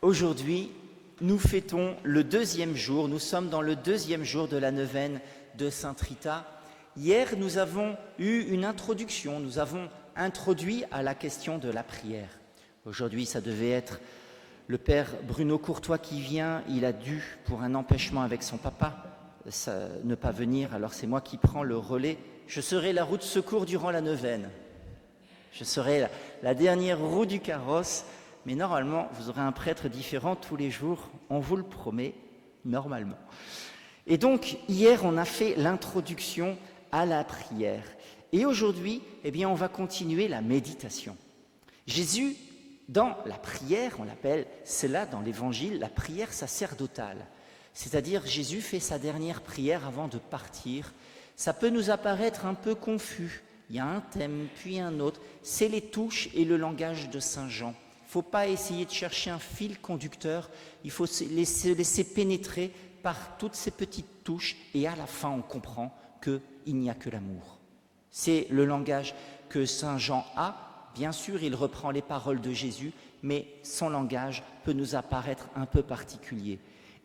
Aujourd'hui, nous fêtons le deuxième jour, nous sommes dans le deuxième jour de la neuvaine de Sainte Rita. Hier, nous avons eu une introduction, nous avons introduit à la question de la prière. Aujourd'hui, ça devait être le père Bruno Courtois qui vient, il a dû, pour un empêchement avec son papa, ne pas venir, alors c'est moi qui prends le relais. Je serai la roue de secours durant la neuvaine. Je serai la dernière roue du carrosse, mais normalement, vous aurez un prêtre différent tous les jours, on vous le promet, normalement. Et donc, hier, on a fait l'introduction à la prière. Et aujourd'hui, on va continuer la méditation. Jésus, dans la prière, on l'appelle, c'est là dans l'Évangile, la prière sacerdotale. C'est-à-dire, Jésus fait sa dernière prière avant de partir. Ça peut nous apparaître un peu confus. Il y a un thème, puis un autre. C'est les touches et le langage de Saint Jean. Il ne faut pas essayer de chercher un fil conducteur. Il faut se laisser pénétrer par toutes ces petites touches. Et à la fin, on comprend qu'il n'y a que l'amour. C'est le langage que Saint Jean a. Bien sûr, il reprend les paroles de Jésus, mais son langage peut nous apparaître un peu particulier.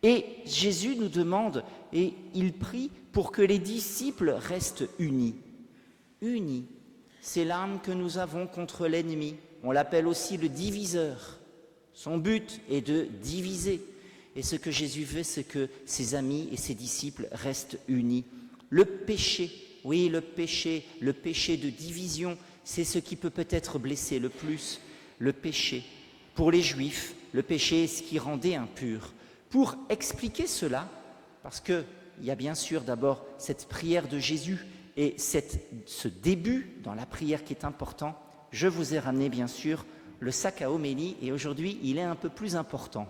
Et Jésus nous demande, et il prie pour que les disciples restent unis. Unis, c'est l'arme que nous avons contre l'ennemi. On l'appelle aussi le diviseur. Son but est de diviser. Et ce que Jésus veut, c'est que ses amis et ses disciples restent unis. Le péché, oui, le péché de division, c'est ce qui peut peut-être blesser le plus. Le péché. Pour les Juifs, le péché est ce qui rendait impur. Pour expliquer cela, parce qu'il y a bien sûr d'abord cette prière de Jésus et ce début dans la prière qui est important, je vous ai ramené bien sûr le sac à homélie et aujourd'hui il est un peu plus important.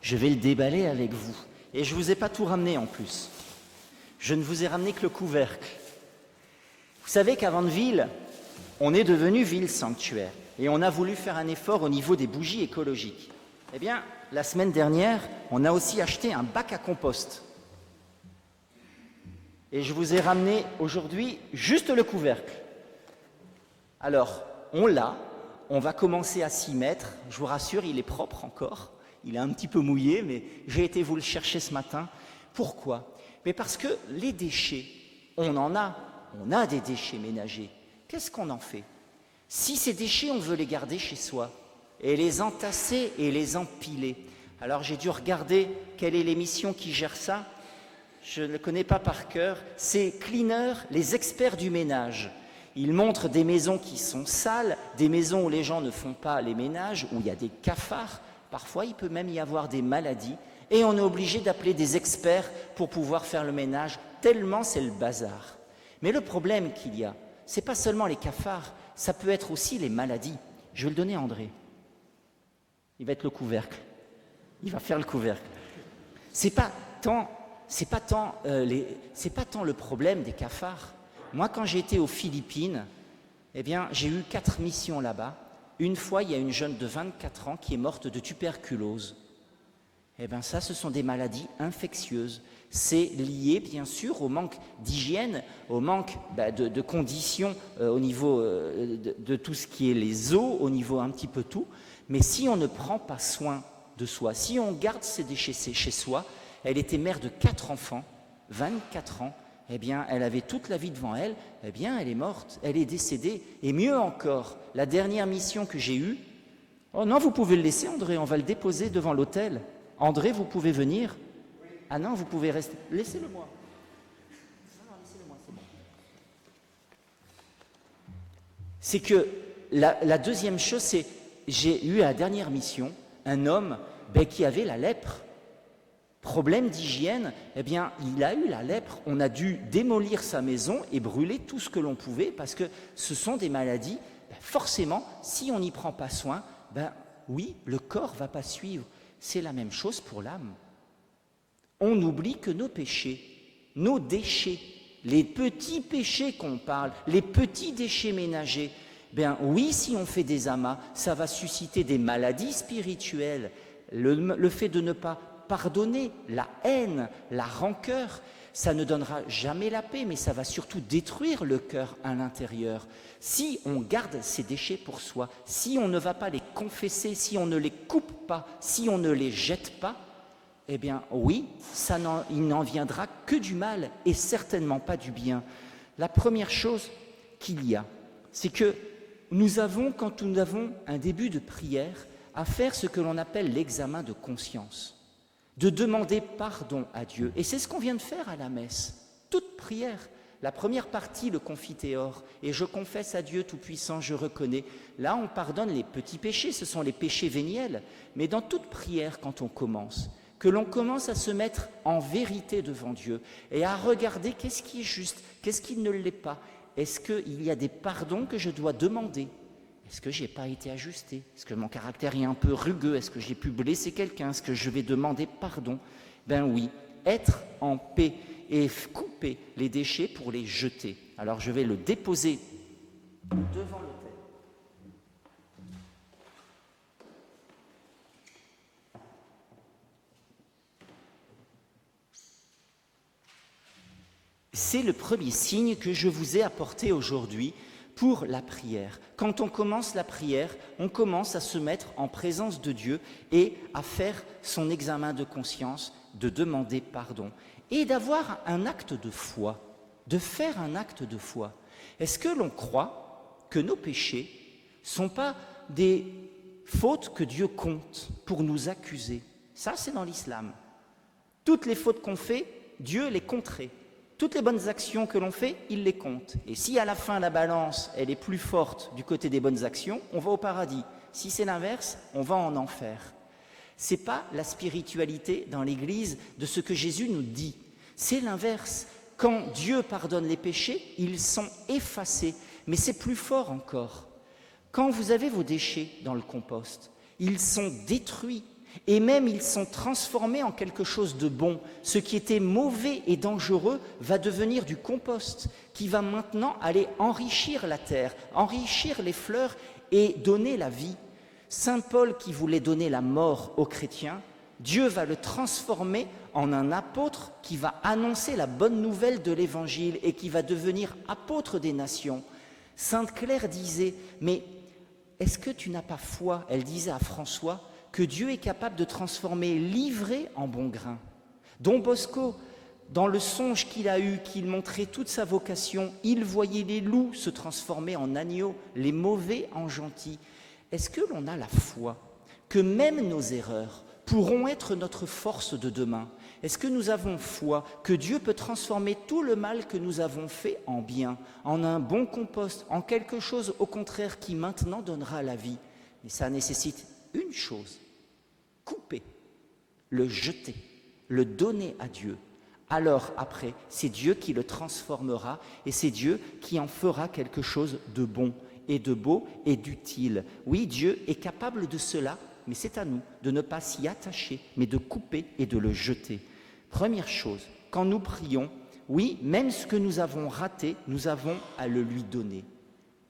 Je vais le déballer avec vous et je ne vous ai pas tout ramené en plus. Je ne vous ai ramené que le couvercle. Vous savez qu'à Vandeville, on est devenu ville sanctuaire et on a voulu faire un effort au niveau des bougies écologiques. Eh bien, la semaine dernière, on a aussi acheté un bac à compost. Et je vous ai ramené aujourd'hui juste le couvercle. Alors, on l'a, on va commencer à s'y mettre. Je vous rassure, il est propre encore. Il est un petit peu mouillé, mais j'ai été vous le chercher ce matin. Pourquoi ? Mais parce que les déchets, on a des déchets ménagers. Qu'est-ce qu'on en fait ? Si ces déchets, on veut les garder chez soi et les entasser et les empiler. Alors j'ai dû regarder quelle est l'émission qui gère ça. Je ne le connais pas par cœur. C'est Cleaner, les experts du ménage. Ils montrent des maisons qui sont sales, des maisons où les gens ne font pas les ménages, où il y a des cafards. Parfois, il peut même y avoir des maladies. Et on est obligé d'appeler des experts pour pouvoir faire le ménage, tellement c'est le bazar. Mais le problème qu'il y a, ce n'est pas seulement les cafards, ça peut être aussi les maladies. Je vais le donner à André. Il va être le couvercle. Il va faire le couvercle. C'est pas tant le problème des cafards. Moi, quand j'ai été aux Philippines, j'ai eu 4 missions là-bas. Une fois, il y a une jeune de 24 ans qui est morte de tuberculose. Ça, ce sont des maladies infectieuses. C'est lié, bien sûr, au manque d'hygiène, au manque de conditions au niveau de tout ce qui est les eaux, au niveau un petit peu tout. Mais si on ne prend pas soin de soi, si on garde ses déchets chez soi, elle était mère de 4 enfants, 24 ans, elle avait toute la vie devant elle, elle est morte, elle est décédée. Et mieux encore, la dernière mission que j'ai eue, oh non, vous pouvez le laisser, André, on va le déposer devant l'hôtel. André, vous pouvez venir ? Ah non, vous pouvez rester. Laissez-le-moi. Non, laissez-le-moi, c'est bon. C'est que la deuxième chose, c'est j'ai eu à la dernière mission un homme qui avait la lèpre. Problème d'hygiène, il a eu la lèpre. On a dû démolir sa maison et brûler tout ce que l'on pouvait parce que ce sont des maladies. Forcément, si on n'y prend pas soin, oui, le corps ne va pas suivre. C'est la même chose pour l'âme. On oublie que nos péchés, nos déchets, les petits péchés qu'on parle, les petits déchets ménagers, oui, si on fait des amas, ça va susciter des maladies spirituelles. Le fait de ne pas pardonner, la haine, la rancœur, ça ne donnera jamais la paix, mais ça va surtout détruire le cœur à l'intérieur. Si on garde ces déchets pour soi, si on ne va pas les confesser, si on ne les coupe pas, si on ne les jette pas, eh bien oui, il n'en viendra que du mal et certainement pas du bien. La première chose qu'il y a, c'est que nous avons, quand nous avons un début de prière, à faire ce que l'on appelle l'examen de conscience, de demander pardon à Dieu. Et c'est ce qu'on vient de faire à la messe. Toute prière, la première partie, le Confiteor, et je confesse à Dieu Tout-Puissant, je reconnais. Là, on pardonne les petits péchés, ce sont les péchés véniels. Mais dans toute prière, quand on commence, que l'on commence à se mettre en vérité devant Dieu et à regarder qu'est-ce qui est juste, qu'est-ce qui ne l'est pas. Est-ce qu'il y a des pardons que je dois demander ? Est-ce que je n'ai pas été ajusté ? Est-ce que mon caractère est un peu rugueux ? Est-ce que j'ai pu blesser quelqu'un ? Est-ce que je vais demander pardon ? Ben oui, être en paix et couper les déchets pour les jeter. Alors je vais le déposer devant l'autel. C'est le premier signe que je vous ai apporté aujourd'hui pour la prière. Quand on commence la prière, on commence à se mettre en présence de Dieu et à faire son examen de conscience, de demander pardon et d'avoir un acte de foi, de faire un acte de foi. Est-ce que l'on croit que nos péchés ne sont pas des fautes que Dieu compte pour nous accuser ? Ça, c'est dans l'islam. Toutes les fautes qu'on fait, Dieu les compterait. Toutes les bonnes actions que l'on fait, il les compte. Et si à la fin la balance, elle est plus forte du côté des bonnes actions, on va au paradis. Si c'est l'inverse, on va en enfer. Ce n'est pas la spiritualité dans l'Église de ce que Jésus nous dit. C'est l'inverse. Quand Dieu pardonne les péchés, ils sont effacés. Mais c'est plus fort encore. Quand vous avez vos déchets dans le compost, ils sont détruits. Et même ils sont transformés en quelque chose de bon. Ce qui était mauvais et dangereux va devenir du compost qui va maintenant aller enrichir la terre, enrichir les fleurs et donner la vie. Saint Paul qui voulait donner la mort aux chrétiens, Dieu va le transformer en un apôtre qui va annoncer la bonne nouvelle de l'Évangile et qui va devenir apôtre des nations. Sainte Claire disait, mais est-ce que tu n'as pas foi ? Elle disait à François, que Dieu est capable de transformer l'ivraie en bon grain. Don Bosco, dans le songe qu'il a eu, qu'il montrait toute sa vocation, il voyait les loups se transformer en agneaux, les mauvais en gentils. Est-ce que l'on a la foi que même nos erreurs pourront être notre force de demain ? Est-ce que nous avons foi que Dieu peut transformer tout le mal que nous avons fait en bien, en un bon compost, en quelque chose au contraire qui maintenant donnera la vie ? Mais ça nécessite une chose, couper, le jeter, le donner à Dieu. Alors après, c'est Dieu qui le transformera et c'est Dieu qui en fera quelque chose de bon et de beau et d'utile. Oui, Dieu est capable de cela, mais c'est à nous de ne pas s'y attacher, mais de couper et de le jeter. Première chose, quand nous prions, oui, même ce que nous avons raté, nous avons à le lui donner.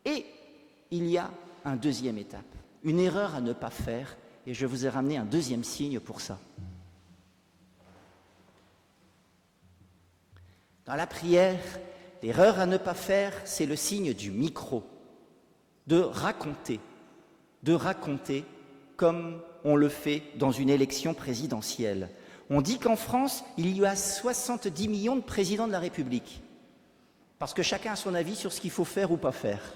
Et il y a une deuxième étape, une erreur à ne pas faire. Et je vous ai ramené un deuxième signe pour ça. Dans la prière, l'erreur à ne pas faire, c'est le signe du micro, de raconter comme on le fait dans une élection présidentielle. On dit qu'en France, il y a 70 millions de présidents de la République, parce que chacun a son avis sur ce qu'il faut faire ou pas faire.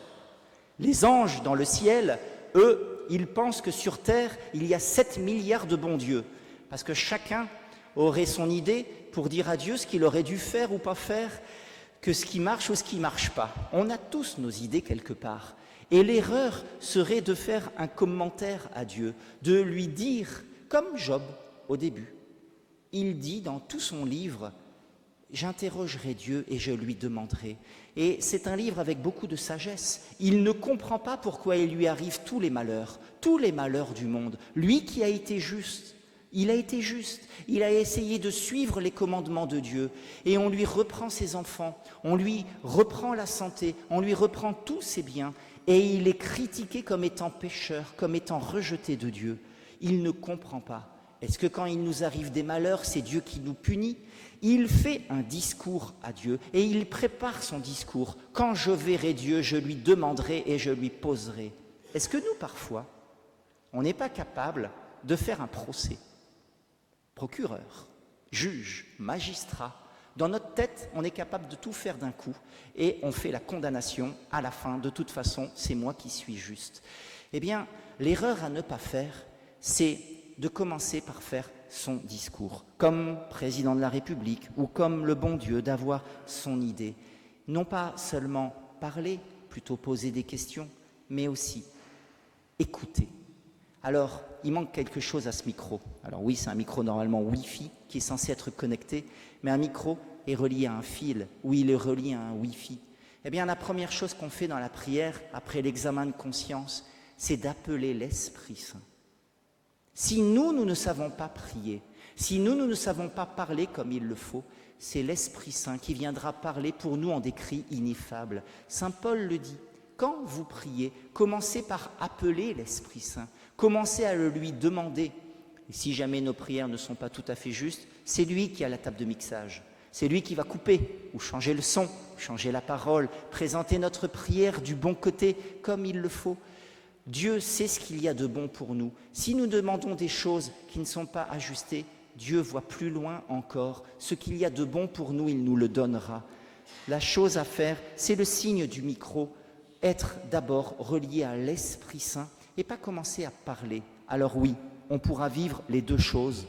Les anges dans le ciel, eux, ils pensent que sur Terre, il y a 7 milliards de bons dieux, parce que chacun aurait son idée pour dire à Dieu ce qu'il aurait dû faire ou pas faire, que ce qui marche ou ce qui ne marche pas. On a tous nos idées quelque part. Et l'erreur serait de faire un commentaire à Dieu, de lui dire, comme Job au début. Il dit dans tout son livre, « J'interrogerai Dieu et je lui demanderai ». Et c'est un livre avec beaucoup de sagesse. Il ne comprend pas pourquoi il lui arrive tous les malheurs du monde. Lui qui a été juste, il a été juste. Il a essayé de suivre les commandements de Dieu. Et on lui reprend ses enfants, on lui reprend la santé, on lui reprend tous ses biens. Et il est critiqué comme étant pécheur, comme étant rejeté de Dieu. Il ne comprend pas. Est-ce que quand il nous arrive des malheurs, c'est Dieu qui nous punit? Il fait un discours à Dieu et il prépare son discours. Quand je verrai Dieu, je lui demanderai et je lui poserai. Est-ce que nous, parfois, on n'est pas capable de faire un procès? Procureur, juge, magistrat. Dans notre tête, on est capable de tout faire d'un coup et on fait la condamnation à la fin. De toute façon, c'est moi qui suis juste. Eh bien, l'erreur à ne pas faire, c'est de commencer par faire son discours, comme président de la République ou comme le bon Dieu, d'avoir son idée. Non pas seulement parler, plutôt poser des questions, mais aussi écouter. Alors, il manque quelque chose à ce micro. Alors oui, c'est un micro normalement Wi-Fi qui est censé être connecté, mais un micro est relié à un fil, ou il est relié à un Wi-Fi. Eh bien, la première chose qu'on fait dans la prière, après l'examen de conscience, c'est d'appeler l'Esprit Saint. Si nous ne savons pas prier, si nous ne savons pas parler comme il le faut, c'est l'Esprit Saint qui viendra parler pour nous en des cris ineffables. Saint Paul le dit, quand vous priez, commencez par appeler l'Esprit Saint, commencez à le lui demander. Et si jamais nos prières ne sont pas tout à fait justes, c'est lui qui a la table de mixage. C'est lui qui va couper ou changer le son, changer la parole, présenter notre prière du bon côté comme il le faut. Dieu sait ce qu'il y a de bon pour nous. Si nous demandons des choses qui ne sont pas ajustées, Dieu voit plus loin encore. Ce qu'il y a de bon pour nous, il nous le donnera. La chose à faire, c'est le signe du micro, être d'abord relié à l'Esprit Saint et pas commencer à parler. Alors oui, on pourra vivre les deux choses.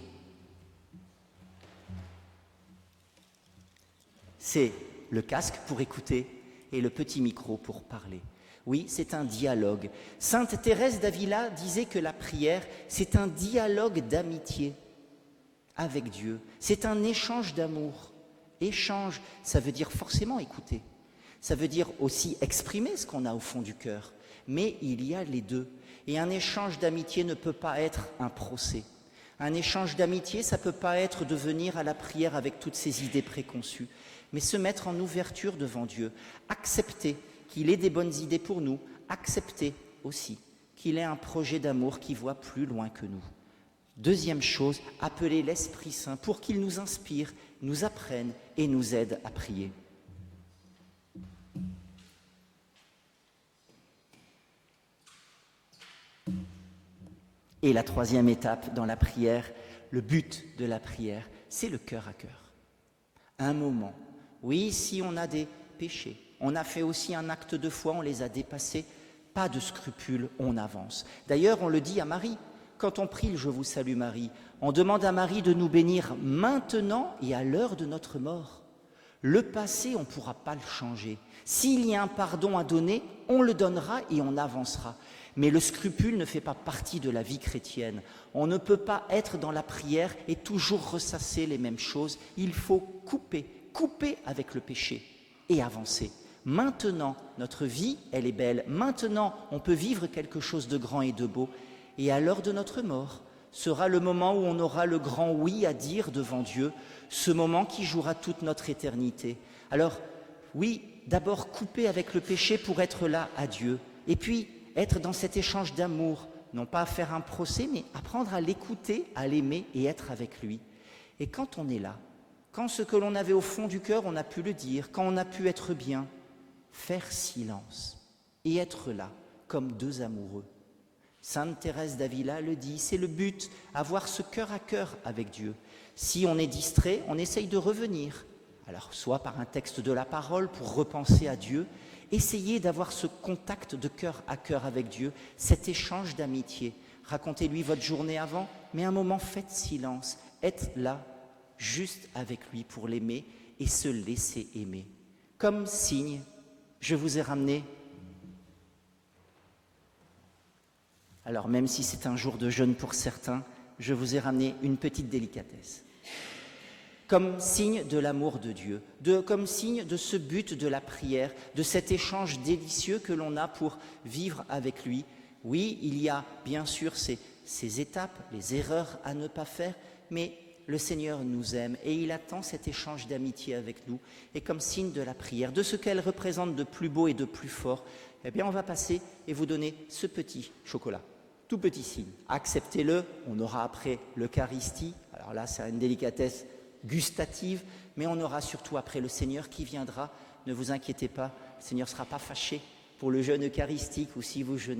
C'est le casque pour écouter et le petit micro pour parler. Oui, c'est un dialogue. Sainte Thérèse d'Avila disait que la prière, c'est un dialogue d'amitié avec Dieu. C'est un échange d'amour. Échange, ça veut dire forcément écouter. Ça veut dire aussi exprimer ce qu'on a au fond du cœur. Mais il y a les deux. Et un échange d'amitié ne peut pas être un procès. Un échange d'amitié, ça ne peut pas être de venir à la prière avec toutes ses idées préconçues, mais se mettre en ouverture devant Dieu, accepter qu'il ait des bonnes idées pour nous, accepter aussi qu'il ait un projet d'amour qui voit plus loin que nous. Deuxième chose, appeler l'Esprit Saint pour qu'il nous inspire, nous apprenne et nous aide à prier. Et la troisième étape dans la prière, le but de la prière, c'est le cœur à cœur. Un moment. Oui, si on a des péchés, on a fait aussi un acte de foi, on les a dépassés, pas de scrupules, on avance. D'ailleurs, on le dit à Marie, quand on prie le « Je vous salue Marie », on demande à Marie de nous bénir maintenant et à l'heure de notre mort. Le passé, on ne pourra pas le changer. S'il y a un pardon à donner, on le donnera et on avancera. Mais le scrupule ne fait pas partie de la vie chrétienne. On ne peut pas être dans la prière et toujours ressasser les mêmes choses. Il faut couper avec le péché et avancer. Maintenant, notre vie, elle est belle. Maintenant, on peut vivre quelque chose de grand et de beau. Et à l'heure de notre mort, sera le moment où on aura le grand oui à dire devant Dieu, ce moment qui jouera toute notre éternité. Alors, oui, d'abord couper avec le péché pour être là à Dieu. Et puis, être dans cet échange d'amour, non pas à faire un procès, mais apprendre à l'écouter, à l'aimer et être avec lui. Et quand on est là, quand ce que l'on avait au fond du cœur, on a pu le dire, quand on a pu être bien, faire silence et être là comme deux amoureux. Sainte Thérèse d'Avila le dit, c'est le but, avoir ce cœur à cœur avec Dieu. Si on est distrait, on essaye de revenir, alors soit par un texte de la parole pour repenser à Dieu, essayez d'avoir ce contact de cœur à cœur avec Dieu, cet échange d'amitié. Racontez-lui votre journée avant, mais un moment, faites silence, êtes là, juste avec lui pour l'aimer et se laisser aimer. Comme signe, je vous ai ramené, alors même si c'est un jour de jeûne pour certains, je vous ai ramené une petite délicatesse. Comme signe de l'amour de Dieu, comme signe de ce but de la prière, de cet échange délicieux que l'on a pour vivre avec lui. Oui, il y a bien sûr ces étapes, les erreurs à ne pas faire, mais le Seigneur nous aime et il attend cet échange d'amitié avec nous. Et comme signe de la prière, de ce qu'elle représente de plus beau et de plus fort, eh bien on va passer et vous donner ce petit chocolat. tout petit signe. Acceptez-le, on aura après l'Eucharistie. Alors là, c'est une délicatesse gustative, mais on aura surtout après le Seigneur qui viendra. Ne vous inquiétez pas, le Seigneur ne sera pas fâché pour le jeûne eucharistique ou si vous jeûnez.